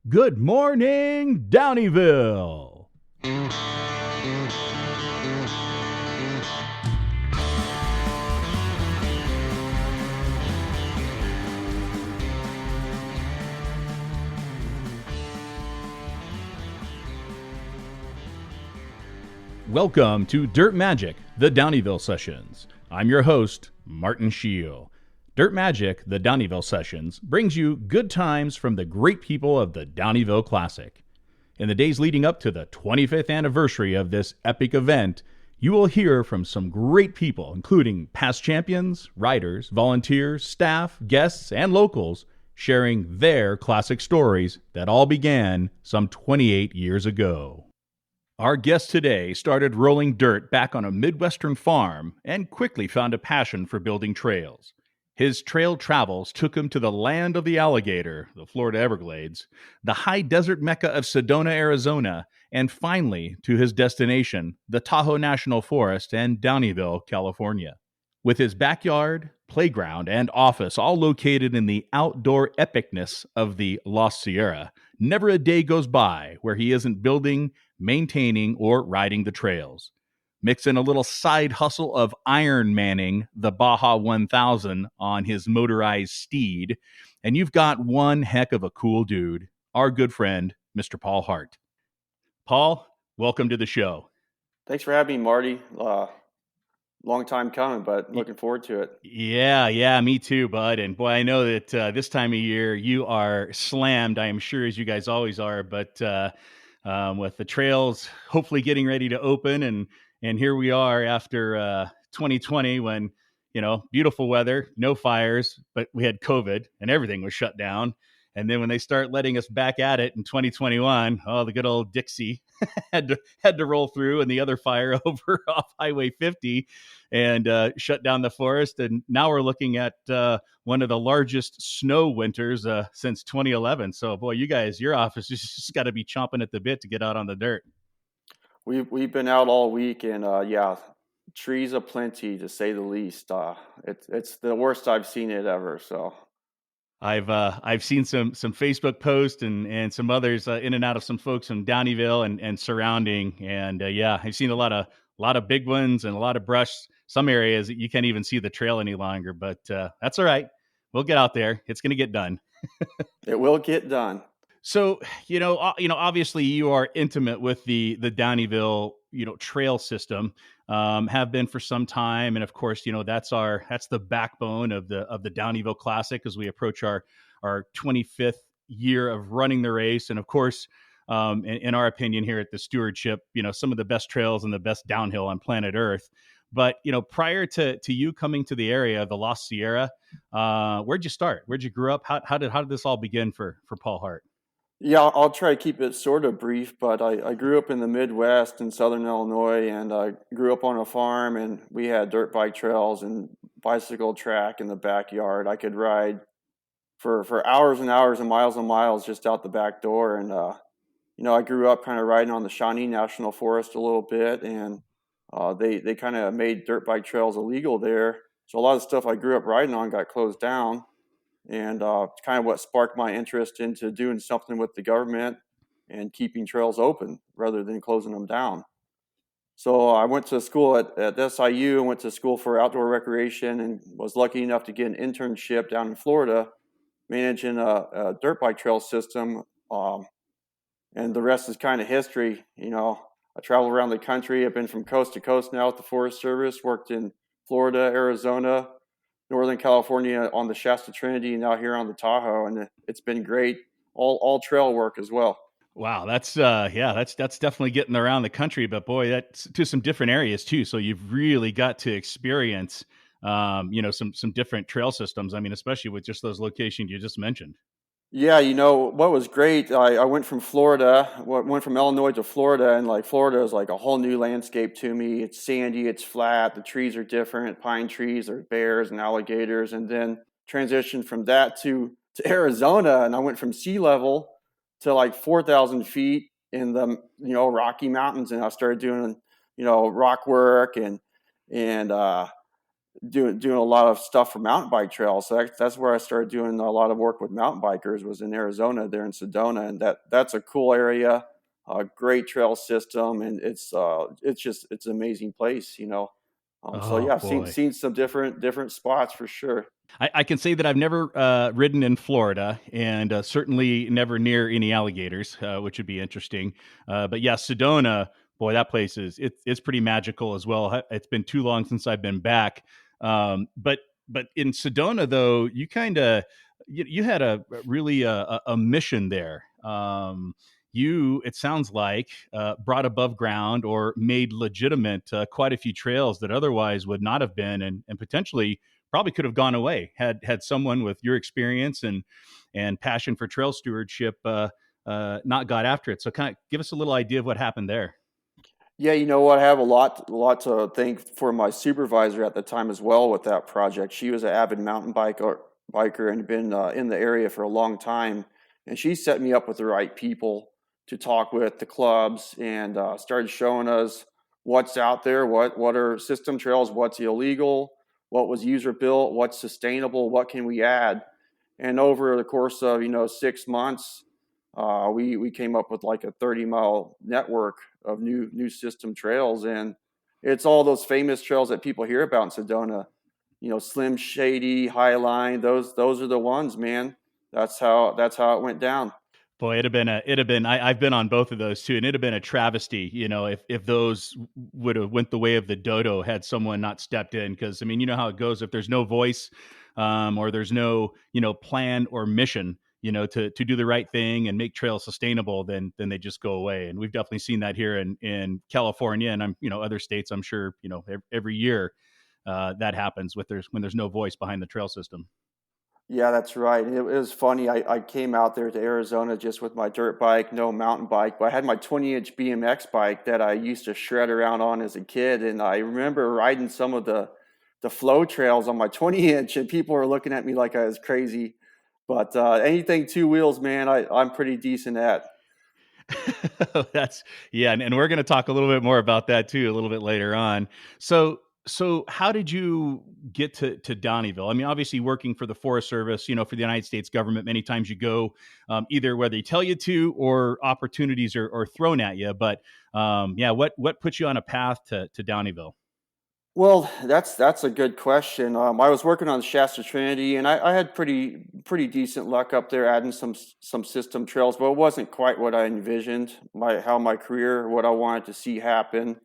Good morning, Downieville. Welcome to Dirt Magic, the Downieville Sessions. I'm your host, Martin Scheel. Dirt Magic, the Downieville Sessions, brings you good times from the great people of the Downieville Classic. In the days leading up to the 25th anniversary of this epic event, you will hear from some great people, including past champions, riders, volunteers, staff, guests, and locals, sharing their classic stories that all began some 28 years ago. Our guest today started rolling dirt back on a midwestern farm and quickly found a passion for building trails. His trail travels took him to the land of the alligator, the Florida Everglades, the high desert mecca of Sedona, Arizona, and finally to his destination, the Tahoe National Forest and Downieville, California. With his backyard, playground, and office all located in the outdoor epicness of the Lost Sierra, never a day goes by where he isn't building, maintaining, or riding the trails. Mix in a little side hustle of Iron Manning the Baja 1000 on his motorized steed, and you've got one heck of a cool dude, our good friend, Mr. Paul Hart. Paul, welcome to the show. Thanks for having me, Marty. Long time coming, but looking forward to it. Yeah, me too, bud. And boy, I know that this time of year you are slammed, I am sure, as you guys always are, but with the trails hopefully getting ready to open, and here we are after 2020 when, beautiful weather, no fires, but we had COVID and everything was shut down. And then when they start letting us back at it in 2021, the good old Dixie had to roll through, and the other fire over off Highway 50 and shut down the forest. And now we're looking at one of the largest snow winters since 2011. So, boy, you guys, your office just got to be chomping at the bit to get out on the dirt. We've been out all week, and trees aplenty to say the least. It's the worst I've seen it ever. So I've seen some Facebook posts and some others in and out of some folks from Downieville and surrounding, and I've seen a lot of big ones and a lot of brush. Some areas you can't even see the trail any longer, but that's all right. We'll get out there. It's going to get done. it will get done. So, obviously you are intimate with the Downieville, trail system, have been for some time. And of course, that's the backbone of the Downieville Classic as we approach our 25th year of running the race. And of course, in our opinion here at the stewardship, some of the best trails and the best downhill on planet Earth. But, prior to you coming to the area, the Lost Sierra, where'd you start? Where'd you grow up? How did this all begin for Paul Hart? Yeah, I'll try to keep it sort of brief, but I grew up in the Midwest in Southern Illinois, and I grew up on a farm, and we had dirt bike trails and bicycle track in the backyard. I could ride for hours and hours and miles just out the back door. And I grew up kind of riding on the Shawnee National Forest a little bit, and they kind of made dirt bike trails illegal there. So a lot of the stuff I grew up riding on got closed down. And it's kind of what sparked my interest into doing something with the government and keeping trails open rather than closing them down. So I went to school at SIU and went to school for outdoor recreation, and was lucky enough to get an internship down in Florida managing a dirt bike trail system. And the rest is kind of history. I travel around the country. I've been from coast to coast now with the Forest Service, worked in Florida, Arizona, Northern California on the Shasta Trinity, and now here on the Tahoe, and it's been great. All trail work as well. Wow, that's definitely getting around the country, but boy, that's to some different areas too. So you've really got to experience, some different trail systems. I mean, especially with just those locations you just mentioned. Yeah, what was great, I went from Illinois to Florida, and like Florida is like a whole new landscape to me. It's sandy, it's flat, the trees are different, pine trees, there's bears and alligators, and then transitioned from that to Arizona, and I went from sea level to like 4,000 feet in the Rocky Mountains, and I started doing rock work and doing a lot of stuff for mountain bike trails. So that's where I started doing a lot of work with mountain bikers, was in Arizona, there in Sedona, and that's a cool area, a great trail system, and it's an amazing place, you know. So Oh yeah, I've seen boy. seen some different spots for sure. I can say that I've never ridden in Florida, and certainly never near any alligators, which would be interesting. But yeah, Sedona, boy, that place it's pretty magical as well. It's been too long since I've been back. But in Sedona though, you kind of you had a really a mission there. You, it sounds like, brought above ground or made legitimate quite a few trails that otherwise would not have been, and potentially probably could have gone away had someone with your experience and passion for trail stewardship not got after it. So kind of give us a little idea of what happened there. Yeah, you know what? I have a lot to thank for my supervisor at the time as well with that project. She was an avid biker and been in the area for a long time, and she set me up with the right people to talk with, the clubs, and started showing us what's out there, what are system trails, what's illegal, what was user built, what's sustainable, what can we add. And over the course of 6 months, we came up with like a 30-mile network of new system trails, and it's all those famous trails that people hear about in Sedona. Slim Shady, Highline. Those are the ones, man. That's how it went down. Boy, it'd have been. I've been on both of those too, and it'd have been a travesty, if those would have went the way of the dodo had someone not stepped in. Because I mean, you know how it goes. If there's no voice, or there's no plan or mission, to do the right thing and make trails sustainable, then they just go away. And we've definitely seen that here in California, and I'm other states. I'm sure every year that happens when there's no voice behind the trail system. Yeah, that's right. It was funny. I came out there to Arizona just with my dirt bike, no mountain bike, but I had my 20-inch BMX bike that I used to shred around on as a kid. And I remember riding some of the flow trails on my 20-inch, and people were looking at me like I was crazy. But anything two wheels, man, I'm pretty decent at. That's yeah, and we're going to talk a little bit more about that too a little bit later on. So how did you get to Downieville? I mean, obviously working for the Forest Service, for the United States government, many times you go either where they tell you to or opportunities are thrown at you. But yeah, what put you on a path to Downieville? Well, that's a good question. I was working on Shasta Trinity, and I had pretty decent luck up there, adding some system trails, but it wasn't quite what I envisioned. My career, what I wanted to see happen,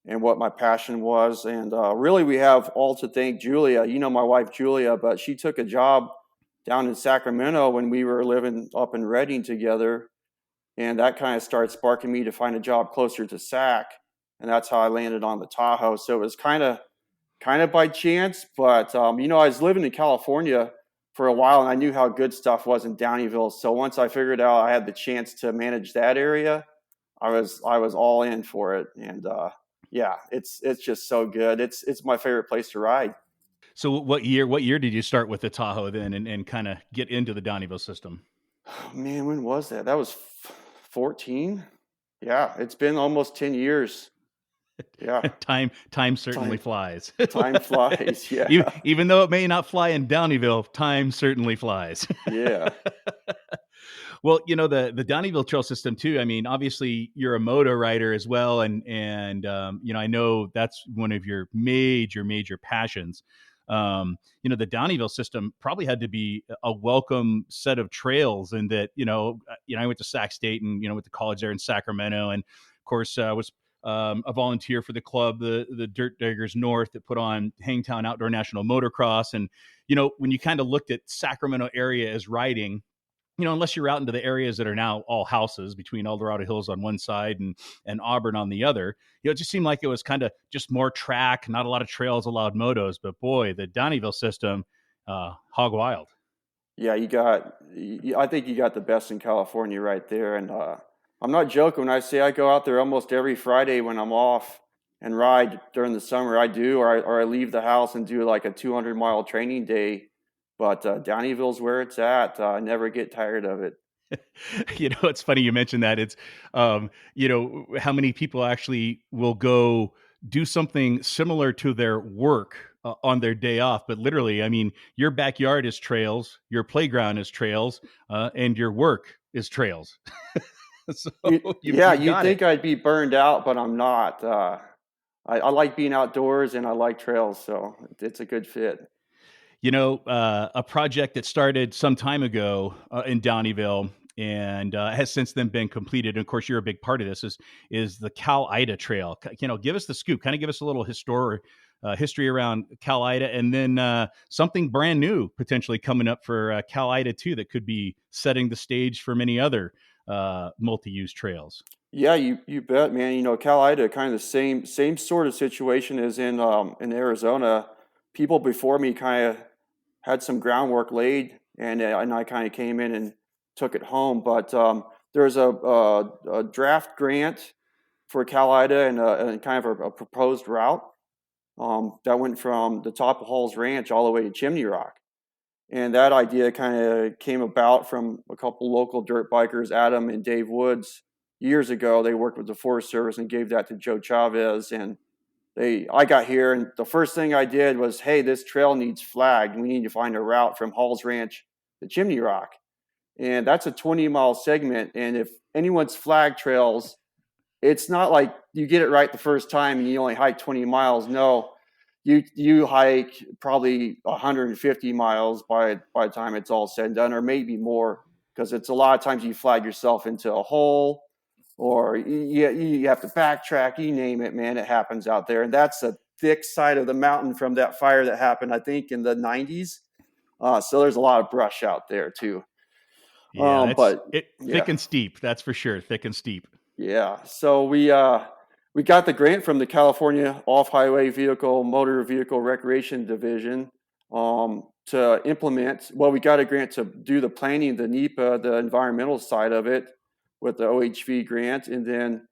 and what my passion was. And really, we have all to thank Julia. My wife Julia, but she took a job down in Sacramento when we were living up in Redding together, and that kind of started sparking me to find a job closer to Sac, and that's how I landed on the Tahoe. So it was kind of by chance, but I was living in California for a while, and I knew how good stuff was in Downieville. So once I figured out I had the chance to manage that area, I was all in for it, and yeah, it's just so good. It's my favorite place to ride. So what year did you start with the Tahoe then and kind of get into the Downieville system? Oh, man, when was that? That was 14. Yeah, it's been almost 10 years. Yeah, Time certainly time flies. time flies. Yeah, Even though it may not fly in Downieville, time certainly flies. yeah. Well, the Downieville trail system too. I mean, obviously you're a moto rider as well, and I know that's one of your major passions. The Downieville system probably had to be a welcome set of trails, and that I went to Sac State and went to college there in Sacramento, and of course was a volunteer for the club, the Dirt Diggers North, that put on Hangtown Outdoor National Motocross, and when you kind of looked at Sacramento area as riding, unless you're out into the areas that are now all houses between Eldorado Hills on one side and Auburn on the other, it just seemed like it was kind of just more track, not a lot of trails allowed motos. But boy, the Downieville system, hog wild. Yeah, I think you got the best in California right there. And I'm not joking when I say I go out there almost every Friday when I'm off and ride during the summer. I do, or I leave the house and do like a 200-mile training day. But Downieville's where it's at. I never get tired of it. It's funny you mentioned that. It's, how many people actually will go do something similar to their work on their day off, but literally, I mean, your backyard is trails, your playground is trails, and your work is trails. So you've You'd got it. think I'd be burned out, but I'm not. I like being outdoors and I like trails, so it's a good fit. A project that started some time ago in Downieville and has since then been completed. And of course, you're a big part of this. Is the Cal Ida Trail? Give us the scoop. Kind of give us a little history around Cal Ida, and then something brand new potentially coming up for Cal Ida too that could be setting the stage for many other multi-use trails. Yeah, you bet, man. Cal Ida, kind of the same sort of situation as in Arizona. People before me kind of had some groundwork laid, and I kind of came in and took it home. But there's a draft grant for Cal Ida and kind of a proposed route that went from the top of Hall's Ranch all the way to Chimney Rock. And that idea kind of came about from a couple local dirt bikers, Adam and Dave Woods. Years ago, they worked with the Forest Service and gave that to Joe Chavez. And I got here, and the first thing I did was, hey, this trail needs flagged. We need to find a route from Hall's Ranch to Chimney Rock. And that's a 20-mile segment. And if anyone's flagged trails, it's not like you get it right the first time and you only hike 20 miles. No, you hike probably 150 miles by the time it's all said and done, or maybe more, because it's a lot of times you flag yourself into a hole, or you have to backtrack. You name it, man, it happens out there. And that's a thick side of the mountain from that fire that happened, I think, in the 90s. So there's a lot of brush out there too. Yeah, thick Yeah. and steep. That's for sure. Thick and steep. Yeah. So we got the grant from the California Off-Highway Motor Vehicle Recreation Division to implement. Well, we got a grant to do the planning, the NEPA, the environmental side of it, with the OHV grant, and then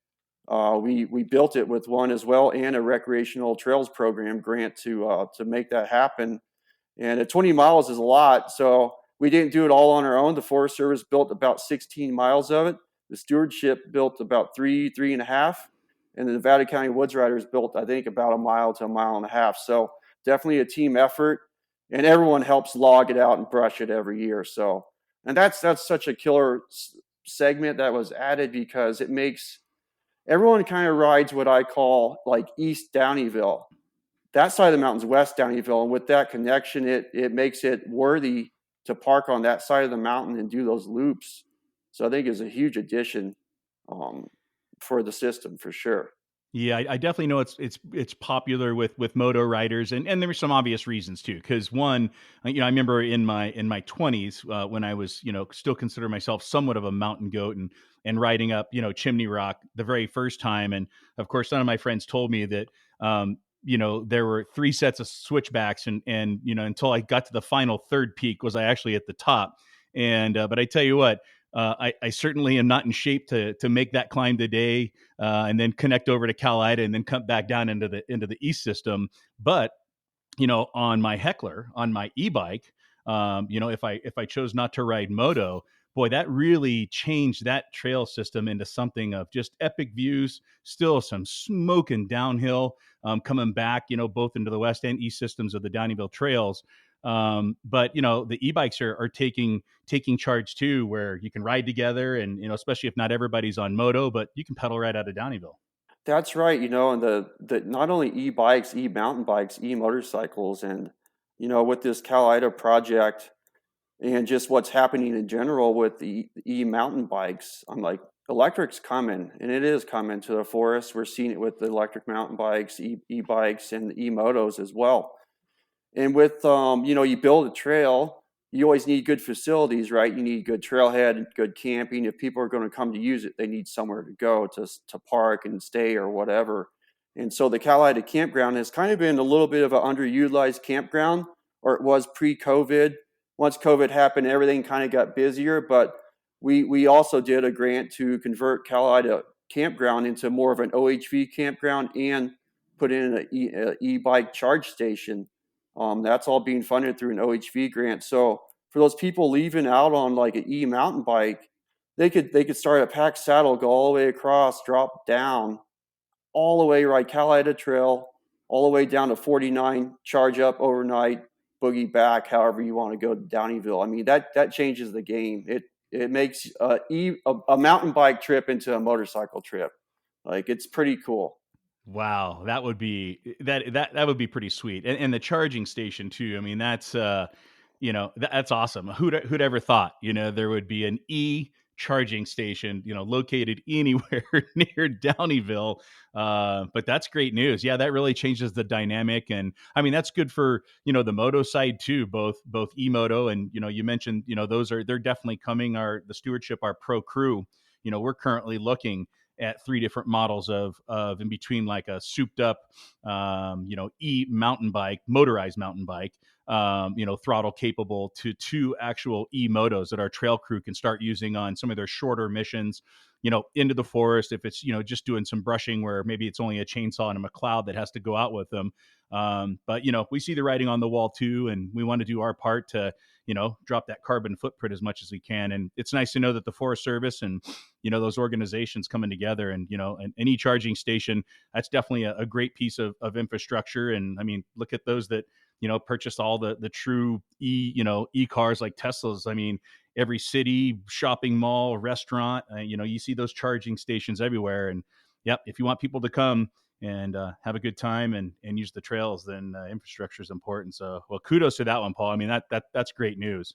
we built it with one as well, and a recreational trails program grant to make that happen. And at 20 miles is a lot, so we didn't do it all on our own. The Forest Service built about 16 miles of it. The stewardship built about three and a half, and the Nevada County Woods Riders built, I think, about a mile to a mile and a half. So definitely a team effort, and everyone helps log it out and brush it every year. So, and that's such a killer segment that was added, because it makes everyone kind of rides what I call like East Downieville. That side of the mountain's West Downieville, and with that connection, it makes it worthy to park on that side of the mountain and do those loops. So I think it's a huge addition for the system, for sure. Yeah, I definitely know it's popular with moto riders, and there were some obvious reasons too. Because one, I remember in my 20s when I was still consider myself somewhat of a mountain goat and riding up Chimney Rock the very first time, and of course some of my friends told me that there were 3 sets of switchbacks, and until I got to the final third peak was I actually at the top, and but I tell you what. I certainly am not in shape to make that climb today, and then connect over to Cal Ida and then come back down into the East system. But on my Heckler, on my e-bike, if I chose not to ride moto, boy, that really changed that trail system into something of just epic views. Still some smoking downhill coming back, both into the west and east systems of the Downieville trails. But the e-bikes are taking charge too, where you can ride together, and especially if not everybody's on moto, but you can pedal right out of Downieville. That's right. And the not only e-bikes, e-mountain bikes, e-motorcycles, and with this Cal Ida project and just what's happening in general with the e-mountain bikes, I'm like, electric's coming, and it is coming to the forest. We're seeing it with the electric mountain bikes, e-bikes, and the e-motos as well. And with you build a trail, you always need good facilities, right? You need good trailhead, good camping. If people are going to come to use it, they need somewhere to go to park and stay or whatever. And so the Cal Ida campground has kind of been a little bit of an underutilized campground, or it was pre-COVID. Once COVID happened, everything kind of got busier. But we also did a grant to convert Cal Ida campground into more of an OHV campground and put in an e-bike charge station. That's all being funded through an OHV grant. So for those people leaving out on like an e-mountain bike, they could start at Pack Saddle, go all the way across, drop down, all the way, ride Cal Ida Trail, all the way down to 49, charge up overnight, boogie back, however you want to go to Downieville. I mean, that changes the game. It makes a mountain bike trip into a motorcycle trip. Like, it's pretty cool. Wow, that would be that would be pretty sweet, and the charging station too. I mean, that's that's awesome. Who'd ever thought there would be an charging station located anywhere near Downieville? But that's great news. Yeah, that really changes the dynamic, and I mean that's good for the moto side too. Both e-moto and you mentioned they're definitely coming. The stewardship, our pro crew. We're currently looking at three different models of in between, like a souped up e mountain bike, motorized mountain bike, throttle capable, to two actual e motos that our trail crew can start using on some of their shorter missions into the forest, if it's just doing some brushing where maybe it's only a chainsaw and a McLeod that has to go out with them. But we see the writing on the wall too, and we want to do our part to drop that carbon footprint as much as we can. And it's nice to know that the Forest Service and those organizations coming together, and an e-charging station, that's definitely a great piece of infrastructure. And I mean, look at those that purchase all the true e-cars like Teslas. I mean, every city, shopping mall, restaurant, you see those charging stations everywhere. And yep, if you want people to come and have a good time and use the trails, then infrastructure is important. So, well, kudos to that one, Paul. I mean, that's great news,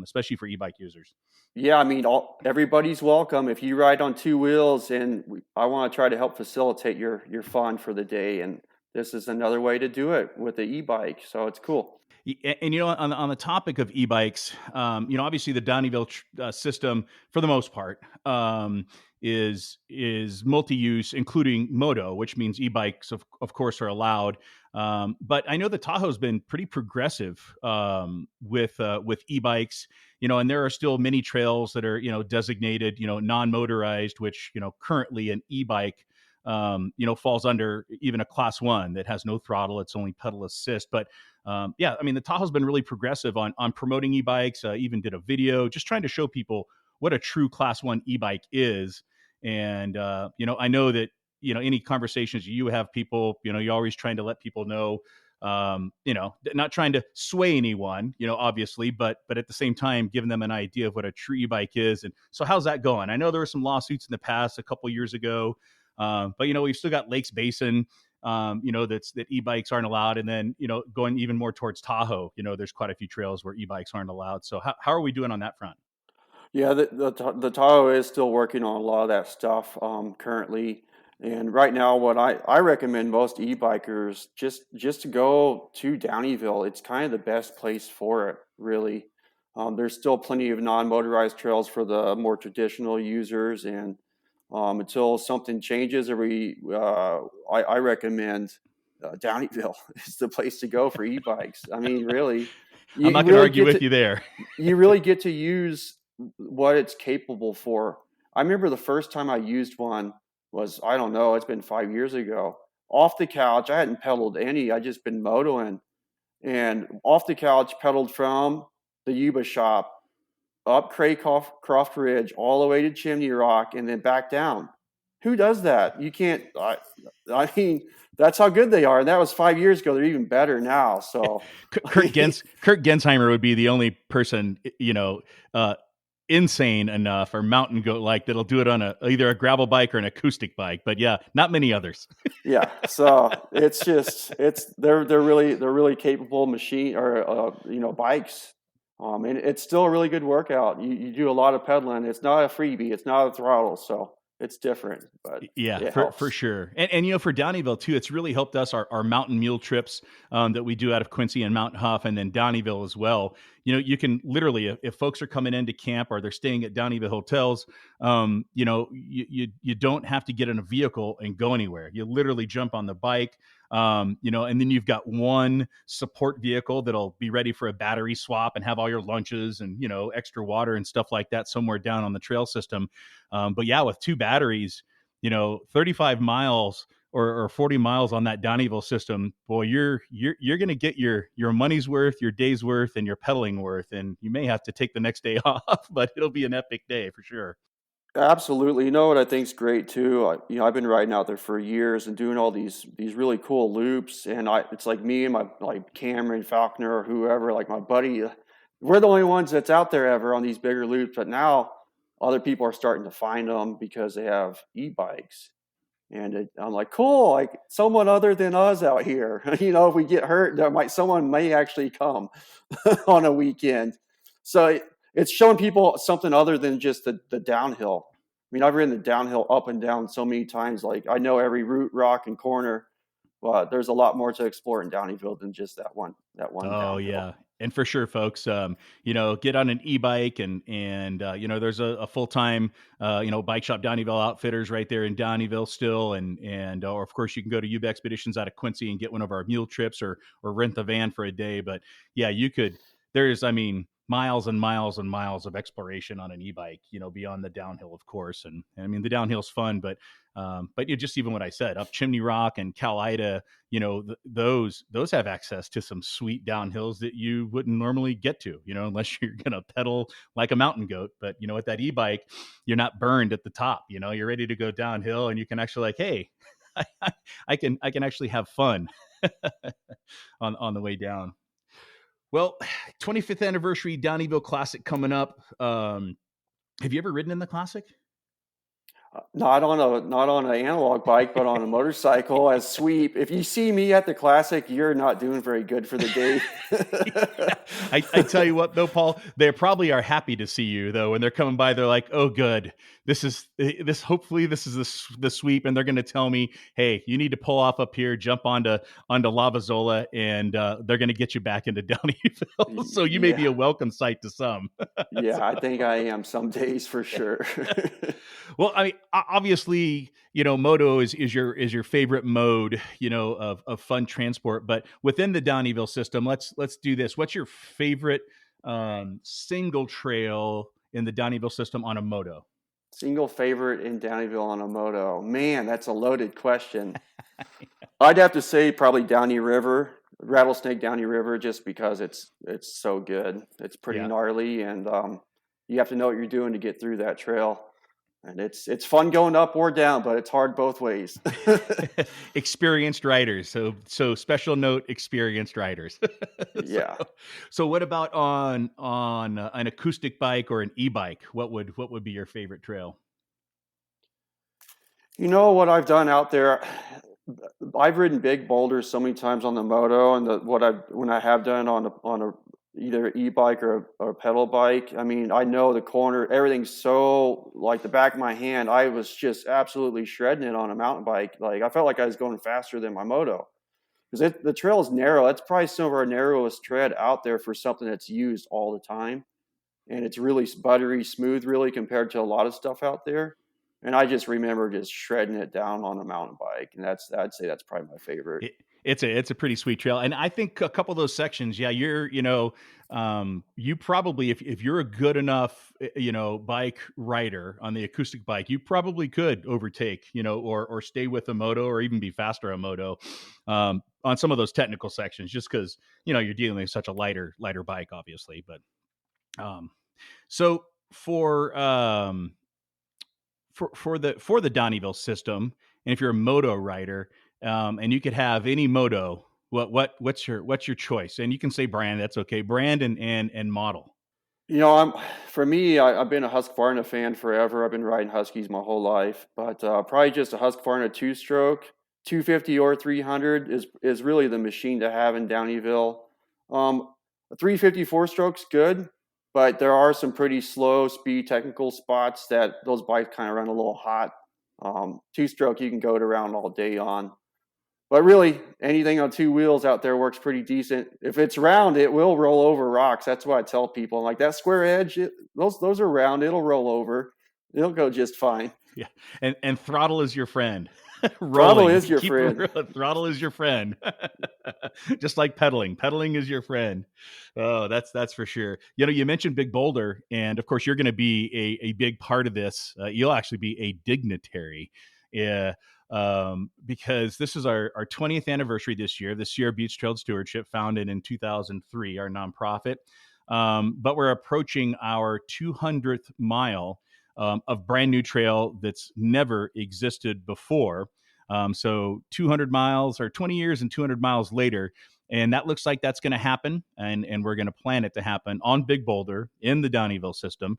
especially for e-bike users. Yeah, I mean, everybody's welcome. If you ride on two wheels, and I want to try to help facilitate your fun for the day, and this is another way to do it with the e-bike. So it's cool. And on the topic of e-bikes, obviously the Downieville system, for the most part, is multi-use, including moto, which means e-bikes, of course, are allowed. But I know the Tahoe's been pretty progressive with e-bikes, and there are still many trails that are designated non-motorized, which currently an e-bike falls under even a class 1 that has no throttle, it's only pedal assist. But yeah, I mean, the Tahoe's been really progressive on promoting e-bikes. Even did a video just trying to show people what a true class 1 e-bike is. And I know that any conversations you have, people, you're always trying to let people know, not trying to sway anyone, obviously, but at the same time giving them an idea of what a true e-bike is. And so how's that going? I know there were some lawsuits in the past, a couple years ago, but we've still got Lakes Basin, that e-bikes aren't allowed. And then, going even more towards Tahoe, there's quite a few trails where e-bikes aren't allowed. So how are we doing on that front? Yeah, the Tahoe is still working on a lot of that stuff currently. And right now, what I recommend most e-bikers just to go to Downieville. It's kind of the best place for it, really. There's still plenty of non-motorized trails for the more traditional users, and until something changes, I recommend Downieville is the place to go for e-bikes. I mean, really, I'm you not going to really argue get with to you there. you really get to use what it's capable for. I remember the first time I used one was, I don't know, it's been 5 years ago. Off the couch, I hadn't pedaled any. I just been motoing, and off the couch, pedaled from the Yuba shop up Craycroft Ridge all the way to Chimney Rock, and then back down. Who does that? You can't. I mean, that's how good they are. And that was 5 years ago. They're even better now. So, Kurt Gensheimer would be the only person, insane enough or mountain goat like that'll do it on either a gravel bike or an acoustic bike. But yeah, not many others. yeah. So they're really capable machine, or bikes. And it's still a really good workout. You do a lot of pedaling. It's not a freebie. It's not a throttle. So it's different, but Yeah, it for helps. sure. And for Downieville too, it's really helped us, our mountain mule trips that we do out of Quincy and Mount Huff, and then Downieville as well. You can literally, if folks are coming into camp or they're staying at Downieville hotels, you don't have to get in a vehicle and go anywhere. You literally jump on the bike, and then you've got one support vehicle that'll be ready for a battery swap and have all your lunches and extra water and stuff like that somewhere down on the trail system. But yeah, with two batteries, 35 miles or 40 miles on that Downieville system, boy, you're going to get your money's worth, your day's worth, and your pedaling worth. And you may have to take the next day off, but it'll be an epic day for sure. Absolutely. You know what I think's great too? I've been riding out there for years and doing all these really cool loops, and it's like me and my like Cameron Falconer or whoever, like my buddy, we're the only ones that's out there ever on these bigger loops. But now other people are starting to find them because they have e-bikes, and I'm like, cool, like someone other than us out here. If we get hurt, someone may actually come on a weekend. So it's showing people something other than just the downhill. I mean, I've ridden the downhill up and down so many times. Like I know every root, rock, and corner, but there's a lot more to explore in Downieville than just that one Oh downhill. yeah. And for sure, folks, get on an e-bike and there's a full-time, bike shop, Downieville Outfitters, right there in Downieville still. Or of course you can go to Ube Expeditions out of Quincy and get one of our mule trips or rent the van for a day. But yeah, miles and miles and miles of exploration on an e-bike, beyond the downhill, of course. And I mean, the downhill's fun, but just even what I said, up Chimney Rock and Cal Ida, those have access to some sweet downhills that you wouldn't normally get to, unless you're going to pedal like a mountain goat. But with that e-bike, you're not burned at the top. You're ready to go downhill, and you can actually like, hey, I can actually have fun on the way down. Well, 25th anniversary Downieville Classic coming up. Have you ever ridden in the Classic? Not on an analog bike, but on a motorcycle as sweep. If you see me at the Classic, you're not doing very good for the day. Yeah. I tell you what, though, Paul, they probably are happy to see you, though. When they're coming by, they're like, "Oh, good. Hopefully, this is the sweep." And they're going to tell me, "Hey, you need to pull off up here, jump onto Lavazola, and they're going to get you back into Downieville." So you may be a Yeah, welcome sight to some. yeah, So, I think I am some days for yeah. sure. Well, I mean, obviously, moto is your favorite mode, of fun transport. But within the Downieville system, let's do this. What's your favorite single trail in the Downieville system on a moto? Single favorite in Downieville on a moto. Man, that's a loaded question. I'd have to say probably Downey River, Rattlesnake Downey River, just because it's so good. It's pretty Yeah. gnarly, and you have to know what you're doing to get through that trail. And it's fun going up or down, but it's hard both ways. Experienced riders. So special note, experienced riders. so, Yeah. so what about on an acoustic bike or an e-bike? What would be your favorite trail? You know what I've done out there? I've ridden big boulders so many times on the moto, and when I have done on a either e-bike or a pedal bike. I mean, I know the corner, everything's so like the back of my hand. I was just absolutely shredding it on a mountain bike. Like I felt like I was going faster than my moto because the trail is narrow. It's probably some of our narrowest tread out there for something that's used all the time, and it's really buttery smooth, really compared to a lot of stuff out there. And I just remember just shredding it down on a mountain bike, and I'd say that's probably my favorite. It's a pretty sweet trail, and I think a couple of those sections, yeah, you probably if you're a good enough bike rider on the acoustic bike, you probably could overtake or stay with a moto or even be faster a moto on some of those technical sections, just because you're dealing with such a lighter bike, obviously. But um, so for the Downieville system, and if you're a moto rider, and you could have any moto, what's your choice? And you can say brand, that's okay. Brand and model. For me, I've been a Husqvarna fan forever. I've been riding Huskies my whole life, but probably just a Husqvarna two-stroke, 250 or 300 is really the machine to have in Downieville. A 350 four-stroke's good, but there are some pretty slow speed technical spots that those bikes kind of run a little hot. Two-stroke you can go around all day on. But really, anything on two wheels out there works pretty decent. If it's round, it will roll over rocks. That's what I tell people. Like that square edge, those are round. It'll roll over. It'll go just fine. Yeah, and throttle is your friend. Throttle Rolling, is your keep friend. throttle is your friend. Just like pedaling, pedaling is your friend. Oh, that's for sure. You mentioned Big Boulder, and of course, you're going to be a big part of this. You'll actually be a dignitary. Yeah. Because this is our 20th anniversary this year. The Sierra Beach Trail Stewardship, founded in 2003, our nonprofit. But we're approaching our 200th mile of brand new trail that's never existed before. So 200 miles or 20 years and 200 miles later, and that looks like that's going to happen, and we're going to plan it to happen on Big Boulder in the Downieville system.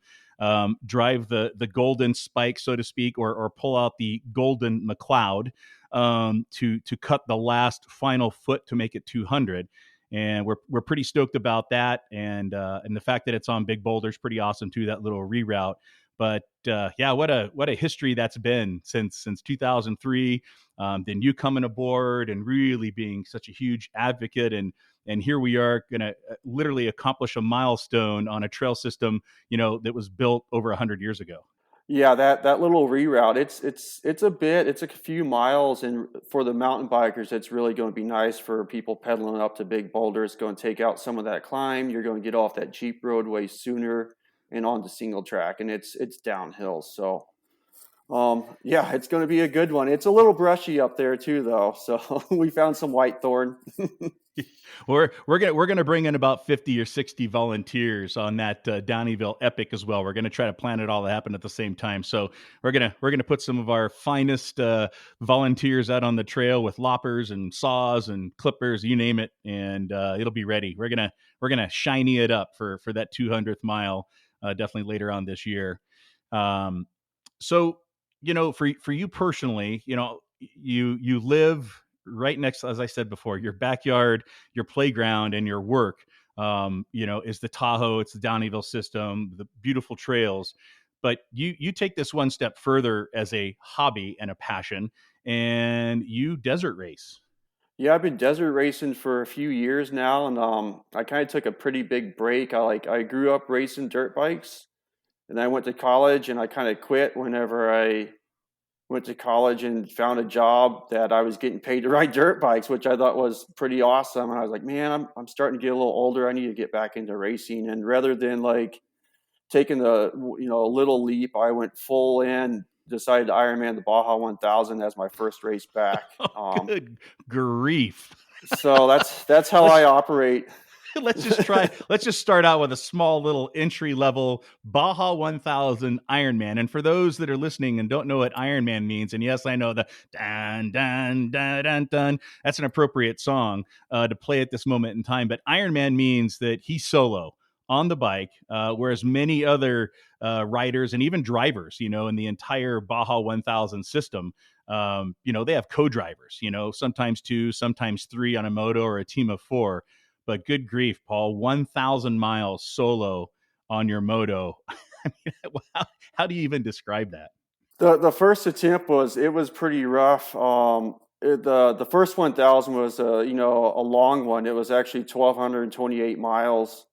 Drive the golden spike, so to speak, or pull out the golden McLeod to cut the last final foot to make it 200. And we're pretty stoked about that, and the fact that it's on Big Boulder is pretty awesome too. That little reroute. But yeah, what a history that's been since 2003. Then you coming aboard and really being such a huge advocate, and here we are going to literally accomplish a milestone on a trail system, that was built over 100 years ago. Yeah, that little reroute, it's a few miles, and for the mountain bikers, it's really going to be nice for people pedaling up to Big Boulder. It's going to take out some of that climb. You're going to get off that Jeep roadway sooner and onto single track, and it's downhill. So, yeah, it's going to be a good one. It's a little brushy up there too, though. So we found some whitethorn. We're gonna bring in about 50 or 60 volunteers on that Downieville epic as well. We're gonna try to plan it all to happen at the same time. So we're gonna put some of our finest volunteers out on the trail with loppers and saws and clippers, you name it, and it'll be ready. We're gonna shiny it up for that 200th mile, definitely later on this year. So for you personally, you live right next, as I said before, your backyard, your playground, and your work, is the Tahoe. It's the Downieville system, the beautiful trails. But you take this one step further as a hobby and a passion, and you desert race. Yeah, I've been desert racing for a few years now, and I kind of took a pretty big break. I grew up racing dirt bikes, and I went to college, and I kind of quit whenever I went to college and found a job that I was getting paid to ride dirt bikes, which I thought was pretty awesome. And I was like, man, I'm starting to get a little older. I need to get back into racing. And rather than like taking a little leap, I went full in, decided to Ironman the Baja 1000 as my first race back. Good grief. So that's how I operate. Let's just start out with a small little entry level Baja 1000 Ironman. And for those that are listening and don't know what Ironman means, and yes, I know the dun dun dun dun dun, that's an appropriate song to play at this moment in time. But Ironman means that he's solo on the bike, whereas many other riders and even drivers, in the entire Baja 1000 system, they have co-drivers, sometimes two, sometimes three on a moto or a team of four. But good grief, Paul, 1,000 miles solo on your moto. I mean, how do you even describe that? The first attempt was pretty rough. The first 1000 was a long one. It was actually 1,228 miles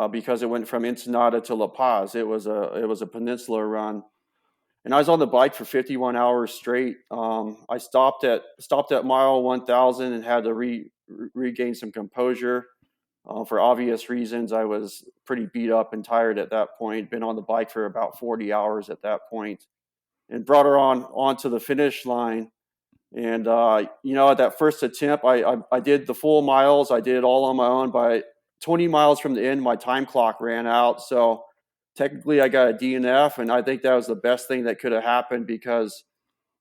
because it went from Ensenada to La Paz. It was a peninsula run, and I was on the bike for 51 hours straight. I stopped at mile 1,000 and had to regain some composure. For obvious reasons, I was pretty beat up and tired at that point. Been on the bike for about 40 hours at that point, and brought her onto the finish line. And at that first attempt, I did the full miles. I did it all on my own. By 20 miles from the end, my time clock ran out. So technically, I got a DNF, and I think that was the best thing that could have happened because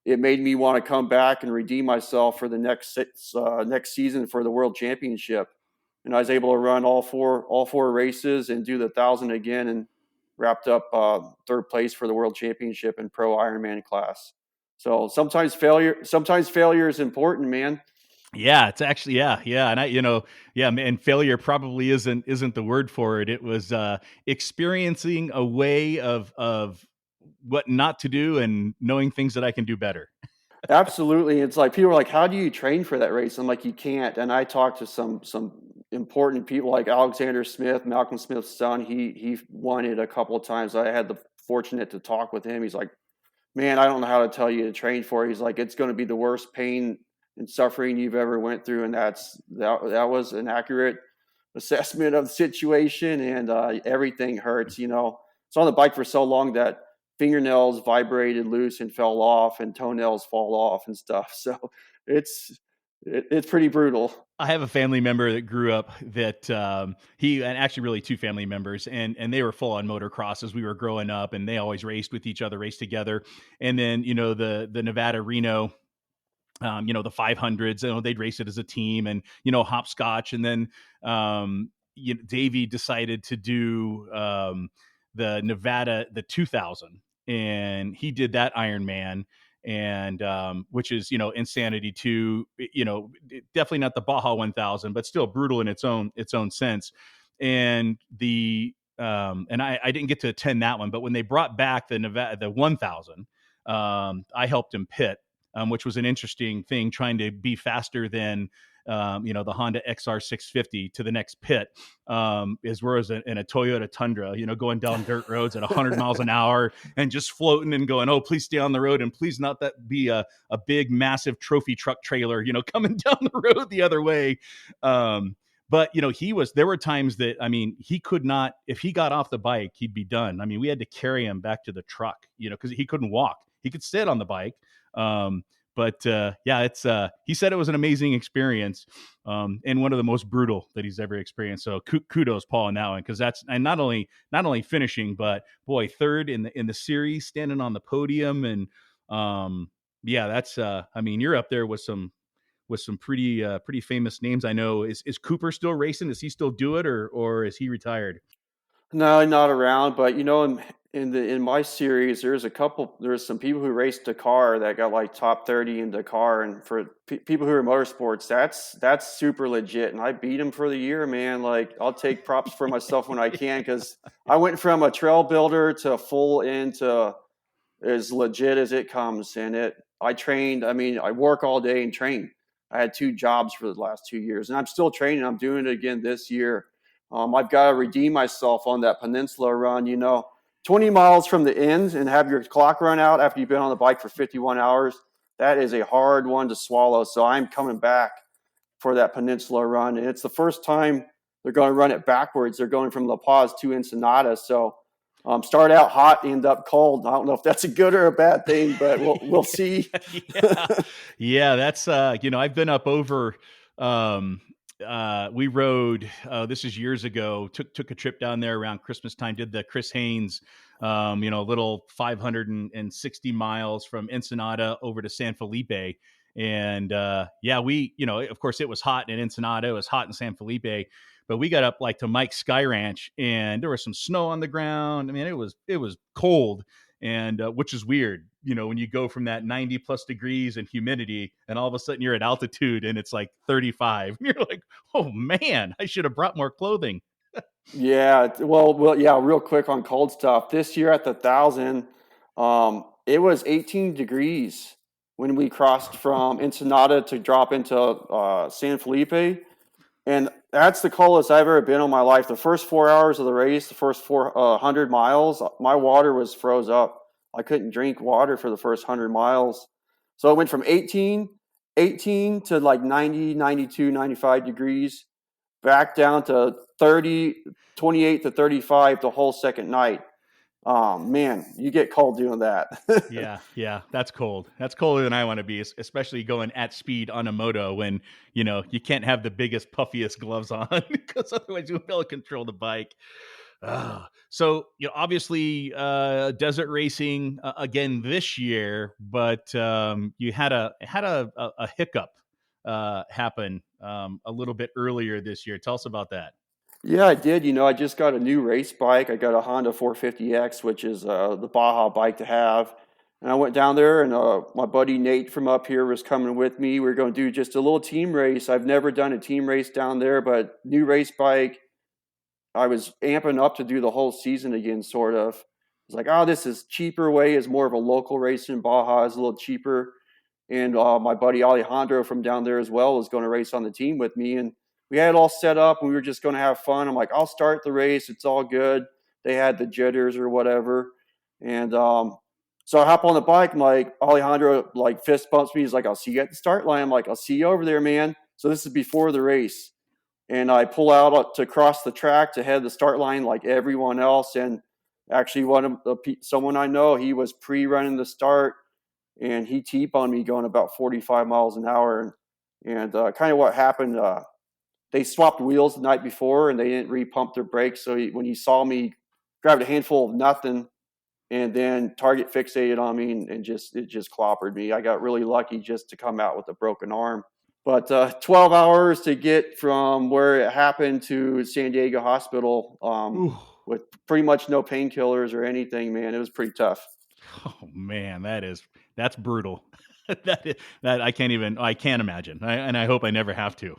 it made me want to come back and redeem myself for the next season for the World Championship. And I was able to run all four races and do the 1,000 again, and wrapped up third place for the World Championship in pro Ironman class. So sometimes failure is important, man. Yeah, it's actually yeah, and and failure probably isn't the word for it. It was experiencing a way of what not to do and knowing things that I can do better. Absolutely. It's like people are like, how do you train for that race? I'm like, you can't. And I talked to some important people like Alexander Smith, Malcolm Smith's son. He won it a couple of times. I had the fortunate to talk with him. He's like, man, I don't know how to tell you to train for it. He's like, it's going to be the worst pain and suffering you've ever went through. And that was an accurate assessment of the situation. And everything hurts, It's on the bike for so long that fingernails vibrated loose and fell off, and toenails fall off and stuff. So it's It's pretty brutal. I have a family member that grew up that he and actually really two family members and they were full on motocross as we were growing up and they always raced with each other, raced together. And then, the Nevada Reno, the 500s, they'd race it as a team and, hopscotch. And then, Davey decided to do the Nevada, the 2000, and he did that Ironman. And which is insanity too, definitely not the Baja 1000, but still brutal in its own sense. And I didn't get to attend that one, but when they brought back the Nevada, the 1000, I helped him pit, which was an interesting thing, trying to be faster than the Honda XR 650 to the next pit, is whereas in a Toyota Tundra, going down dirt roads at 100 miles an hour and just floating and going, oh, please stay on the road and please not that be a big, massive trophy truck trailer, coming down the road the other way. But there were times that, he could not, if he got off the bike, he'd be done. We had to carry him back to the truck, because he couldn't walk. He could sit on the bike. But he said it was an amazing experience, and one of the most brutal that he's ever experienced. So kudos, Paul, on that one, because that's, and not only finishing, but boy, third in the series, standing on the podium, and that's you're up there with some pretty famous names. I know. Is Cooper still racing? Does he still do it, or is he retired? No, not around. But in my series, there's some people who raced Dakar that got like top 30 in Dakar, and for people who are motorsports, that's super legit. And I beat him for the year, man. Like, I'll take props for myself when I can, because I went from a trail builder to full into as legit as it comes. And I trained. I work all day and train. I had 2 jobs for the last 2 years, and I'm still training. I'm doing it again this year. I've got to redeem myself on that peninsula run, 20 miles from the end, and have your clock run out after you've been on the bike for 51 hours. That is a hard one to swallow. So I'm coming back for that peninsula run. And it's the first time they're going to run it backwards. They're going from La Paz to Ensenada. So start out hot, end up cold. I don't know if that's a good or a bad thing, but we'll see. Yeah, that's I've been up over. We rode. This is years ago. Took a trip down there around Christmas time. Did the Chris Haynes, little 560 miles from Ensenada over to San Felipe. And we, of course, it was hot in Ensenada. It was hot in San Felipe. But we got up like to Mike's Sky Ranch, and there was some snow on the ground. It was cold, and which is weird, when you go from that 90 plus degrees and humidity, and all of a sudden you're at altitude and it's like 35. And you're like, oh man, I should have brought more clothing. Yeah, well, yeah. Real quick on cold stuff. This year at the 1000, it was 18 degrees when we crossed from Ensenada to drop into San Felipe. And that's the coldest I've ever been in my life. The first 4 hours of the race, the first 400 miles, my water was froze up. I couldn't drink water for the first 100 miles. So it went from 18 to like 90, 92, 95 degrees, back down to 30, 28 to 35 the whole second night. Man, you get cold doing that. Yeah, that's cold. That's colder than I want to be, especially going at speed on a moto when, you can't have the biggest, puffiest gloves on because otherwise you won't be able to control the bike. So, obviously, desert racing again this year, but you had a hiccup happen a little bit earlier this year. Tell us about that. Yeah, I did. I just got a new race bike. I got a Honda 450X, which is the Baja bike to have. And I went down there, and my buddy Nate from up here was coming with me. We were going to do just a little team race. I've never done a team race down there, but new race bike. I was amping up to do the whole season again, sort of. It's like, oh, this is cheaper way. Is more of a local race in Baja. Is a little cheaper. And my buddy Alejandro from down there as well was going to race on the team with me. And we had it all set up, and we were just going to have fun. I'm like, I'll start the race. It's all good. They had the jitters or whatever. And so I hop on the bike. I'm like, Alejandro like fist bumps me. He's like, I'll see you at the start line. I'm like, I'll see you over there, man. So this is before the race. And I pull out to cross the track to head the start line like everyone else. And actually someone I know, he was pre-running the start, and he T-boned me going about 45 miles an hour. And And kind of what happened, they swapped wheels the night before and they didn't repump their brakes. So when he saw me, grabbed a handful of nothing and then target fixated on me and it just clobbered me. I got really lucky just to come out with a broken arm. But 12 hours to get from where it happened to San Diego Hospital with pretty much no painkillers or anything, man. It was pretty tough. Oh man, that's brutal. that I can't imagine. And I hope I never have to.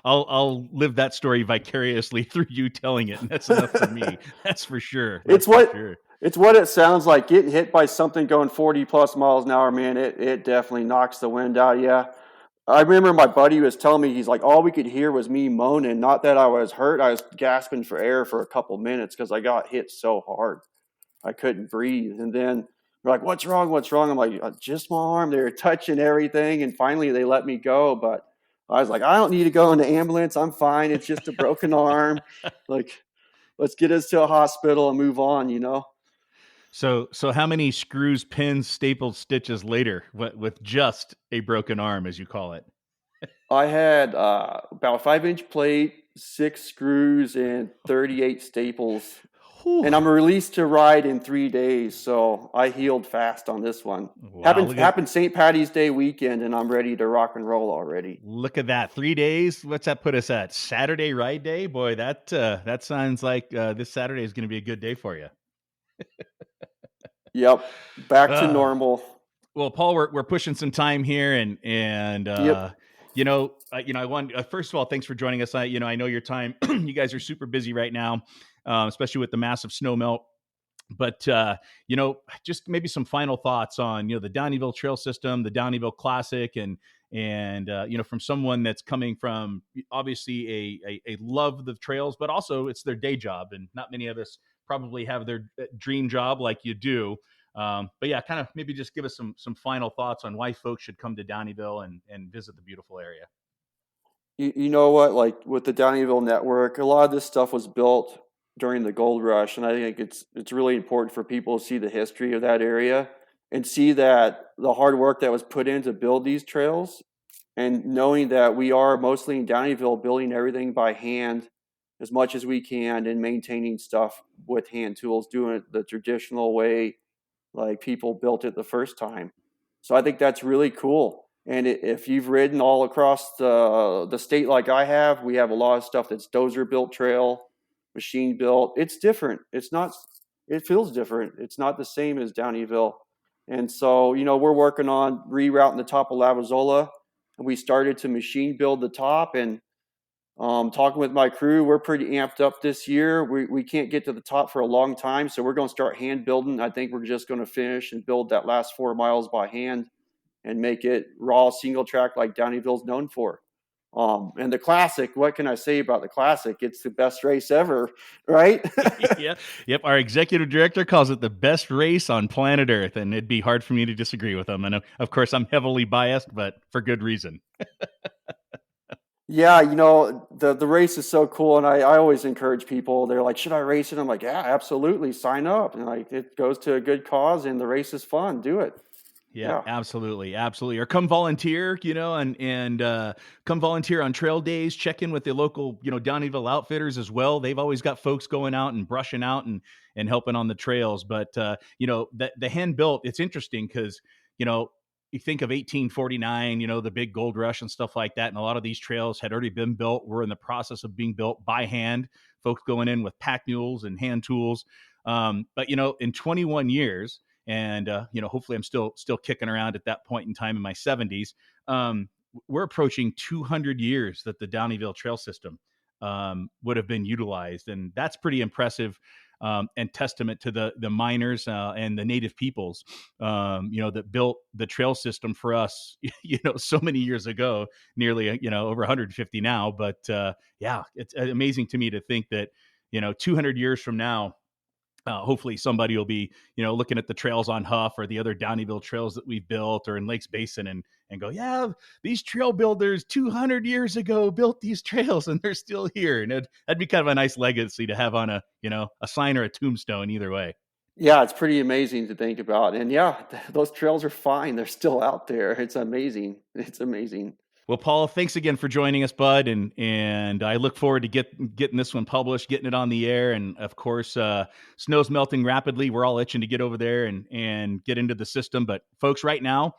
I'll live that story vicariously through you telling it, and that's enough for me. That's for sure. It's what it sounds like. Getting hit by something going 40 plus miles an hour, man. It definitely knocks the wind out. Yeah. I remember my buddy was telling me, he's like, all we could hear was me moaning. Not that I was hurt. I was gasping for air for a couple minutes because I got hit so hard. I couldn't breathe. And then they're like, what's wrong? What's wrong? I'm like, just my arm. They were touching everything. And finally they let me go. But I was like, I don't need to go in the ambulance. I'm fine. It's just a broken arm. Like, let's get us to a hospital and move on, you know? So how many screws, pins, stapled stitches later with just a broken arm, as you call it? I had about a 5-inch plate, 6 screws, and 38 staples. Whew. And I'm released to ride in 3 days, so I healed fast on this one. Wow, happened St. Patty's Day weekend, and I'm ready to rock and roll already. Look at that, 3 days. What's that put us at? Saturday ride day? Boy, that sounds like this Saturday is going to be a good day for you. Yep, back to normal. Well, Paul, we're pushing some time here, and yep. I want first of all, thanks for joining us. I know your time. You guys are super busy right now, especially with the massive snow melt. But just maybe some final thoughts on the Downieville Trail System, the Downieville Classic, and from someone that's coming from obviously a love of the trails, but also it's their day job, and not many of us probably have their dream job like you do. But yeah, kind of maybe just give us some final thoughts on why folks should come to Downieville and visit the beautiful area. You know what? Like with the Downieville network, a lot of this stuff was built during the gold rush, and I think it's really important for people to see the history of that area and see that the hard work that was put in to build these trails, and knowing that we are mostly in Downieville building everything by hand as much as we can and maintaining stuff with hand tools, doing it the traditional way like people built it the first time. So I think that's really cool. And if you've ridden all across the state like I have, we have a lot of stuff that's dozer built trail, machine built. It's different. It feels different. It's not the same as Downieville. And so, we're working on rerouting the top of Lavazola. And we started to machine build the top, and talking with my crew, we're pretty amped up this year. We can't get to the top for a long time, so we're going to start hand building. I think we're just going to finish and build that last 4 miles by hand and make it raw single track like Downieville's known for. And the Classic, what can I say about the Classic? It's the best race ever, right? Yeah. Yep. Our executive director calls it the best race on planet Earth, and it'd be hard for me to disagree with him. And of course, I'm heavily biased, but for good reason. Yeah, the race is so cool, and I always encourage people. They're like, should I race it? I'm like, yeah, absolutely, sign up. And like, it goes to a good cause, and the race is fun. Do it. Yeah, absolutely. Or come volunteer, and come volunteer on trail days. Check in with the local, Downieville outfitters as well. They've always got folks going out and brushing out and helping on the trails. But the hand built, it's interesting because you think of 1849, the big gold rush and stuff like that. And a lot of these trails had already been built. We're in the process of being built by hand, folks going in with pack mules and hand tools. But, in 21 years, and, hopefully I'm still kicking around at that point in time in my 70s, we're approaching 200 years that the Downieville Trail System would have been utilized. And that's pretty impressive. And testament to the miners and the native peoples, that built the trail system for us, so many years ago, nearly, over 150 now. But it's amazing to me to think that, 200 years from now, hopefully somebody will be, looking at the trails on Huff or the other Downieville trails that we've built or in Lakes Basin and go, yeah, these trail builders 200 years ago built these trails and they're still here. And that'd be kind of a nice legacy to have on a sign or a tombstone either way. Yeah, it's pretty amazing to think about. And yeah, those trails are fine. They're still out there. It's amazing. It's amazing. Well, Paul, thanks again for joining us, bud, and I look forward to getting this one published, getting it on the air, and of course, snow's melting rapidly. We're all itching to get over there and get into the system. But folks, right now,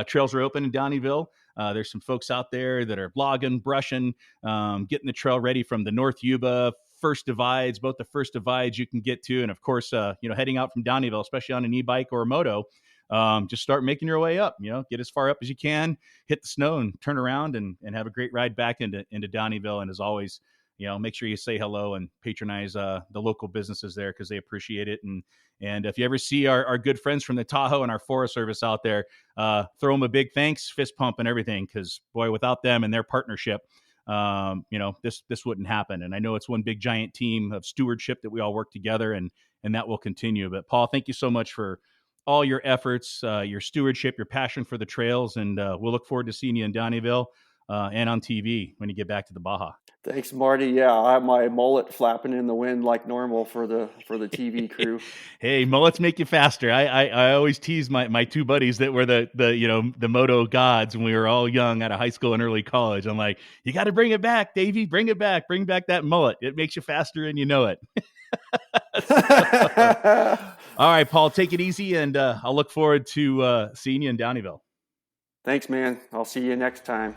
trails are open in Downieville. There's some folks out there that are blogging, brushing, getting the trail ready from the North Yuba, first divides, both the first divides you can get to, and of course, heading out from Downieville, especially on an e-bike or a moto. Just start making your way up, get as far up as you can, hit the snow and turn around and have a great ride back into Downieville. And as always, make sure you say hello and patronize the local businesses there because they appreciate it. And if you ever see our good friends from the Tahoe and our Forest Service out there, throw them a big thanks, fist pump and everything. Because boy, without them and their partnership, this wouldn't happen. And I know it's one big giant team of stewardship that we all work together and that will continue. But Paul, thank you so much for all your efforts, your stewardship, your passion for the trails. And we'll look forward to seeing you in Downieville and on TV when you get back to the Baja. Thanks, Marty. Yeah, I have my mullet flapping in the wind like normal for the TV crew. Hey, mullets make you faster. I always tease my two buddies that were the moto gods when we were all young out of high school and early college. I'm like, you got to bring it back, Davey. Bring it back. Bring back that mullet. It makes you faster and you know it. All right, Paul, take it easy, and I'll look forward to seeing you in Downieville. Thanks, man. I'll see you next time.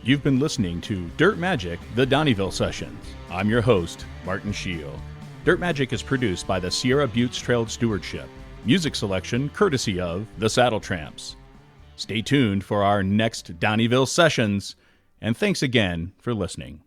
You've been listening to Dirt Magic, the Downieville Sessions. I'm your host, Martin Scheel. Dirt Magic is produced by the Sierra Buttes Trail Stewardship. Music selection courtesy of the Saddle Tramps. Stay tuned for our next Downieville Sessions, and thanks again for listening.